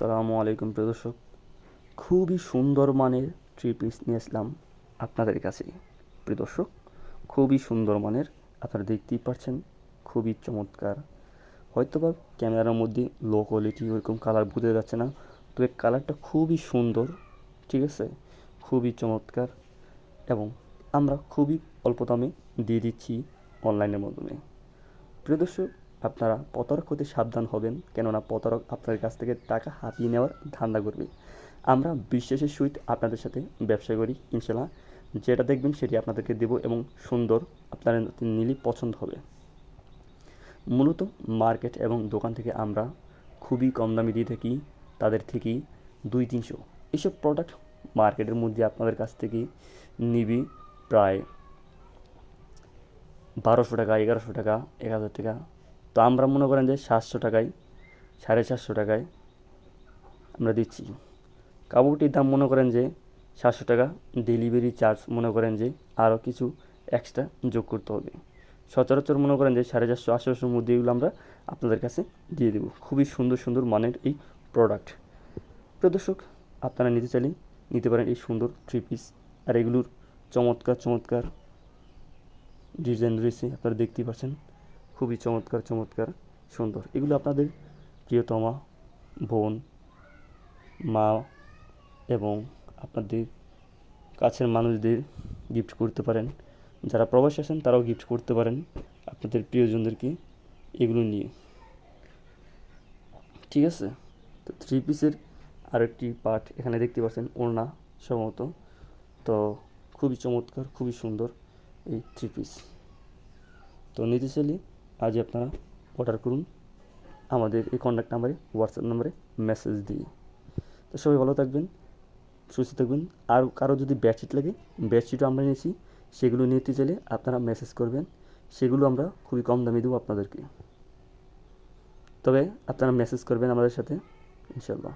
আসসালামু আলাইকুম প্রিয় দর্শক, খুবই সুন্দর মানের থ্রি পিস নিয়ে আসলাম আপনাদের কাছে। প্রিয় দর্শক, খুবই সুন্দর মানের, আপনারা দেখতেই পাচ্ছেন, খুবই চমৎকার। হয়তোবা ক্যামেরার মধ্যে লো কোয়ালিটি ওইরকম কালার বোঝা যাচ্ছে না, তবে কালারটা খুবই সুন্দর, ঠিক আছে, খুবই চমৎকার। এবং আমরা খুবই অল্প দামে দিয়ে দিচ্ছি অনলাইনের মাধ্যমে। প্রিয় দর্শক, আপনারা প্রতারক হতে সাবধান হবেন, কেননা প্রতারক আপনার কাছ থেকে টাকা হাতিয়ে নেওয়ার ধান্দা করবে। আমরা বিশ্বাসের সহিত আপনাদের সাথে ব্যবসা করি, ইনশাল্লাহ যেটা দেখবেন সেটি আপনাদেরকে দেবো এবং সুন্দর, আপনারা নিলেই পছন্দ হবে। মূলত মার্কেট এবং দোকান থেকে আমরা খুবই কম দামে দিয়ে থাকি, তাদের থেকেই 200-300। এইসব প্রোডাক্ট মার্কেটের মধ্যে আপনাদের কাছ থেকে নিবি প্রায় 1200 টাকা, 1100 টাকা, 1000 টাকা। তো আমরা মনে করেন যে 700 টাকায়, 450 টাকায় আমরা দিচ্ছি। কাপড়টির দাম মনে করেন যে 700 টাকা, ডেলিভারি চার্জ মনে করেন যে আরও কিছু এক্সট্রা যোগ করতে হবে। সচরাচর মনে করেন যে 450-800-র মধ্যে এগুলো আমরা আপনাদের কাছে দিয়ে দেবো। খুবই সুন্দর সুন্দর মানের এই প্রোডাক্ট। প্রিয় দর্শক, আপনারা নিতে চাইলে নিতে পারেন এই সুন্দর থ্রি পিস। আর এগুলোর চমৎকার চমৎকার ডিজাইন রয়েছে, আপনারা দেখতেই পাচ্ছেন, খুবই চমৎকার চমৎকার সুন্দর। এগুলো আপনাদের প্রিয়তমা, বোন, মা এবং আপনাদের কাছের মানুষদের গিফট করতে পারেন। যারা প্রবাসী আছেন তারাও গিফট করতে পারেন আপনাদের প্রিয়জনদেরকে এগুলো নিয়ে, ঠিক আছে। তো থ্রি পিসের আরেকটি পার্ট এখানে দেখতে পাচ্ছেন, ওড়না সম্ভবত। তো খুবই চমৎকার, খুবই সুন্দর এই থ্রি পিস। তো নিতে চাইলে আজই আপনারা অর্ডার করুন আমাদের এই কন্ট্যাক্ট নাম্বারে, হোয়াটসঅ্যাপ নাম্বারে মেসেজ দিয়ে। তো সবাই ভালো থাকবেন, সুস্থ থাকবেন। আর কারো যদি বেডশিট লাগে, বেডশিটও আমরা নিয়েছি, সেগুলো নিতে চাইলে আপনারা মেসেজ করবেন, সেগুলো আমরা খুবই কম দামে দেবো আপনাদেরকে। তবে আপনারা মেসেজ করবেন আমাদের সাথে, ইনশাল্লাহ।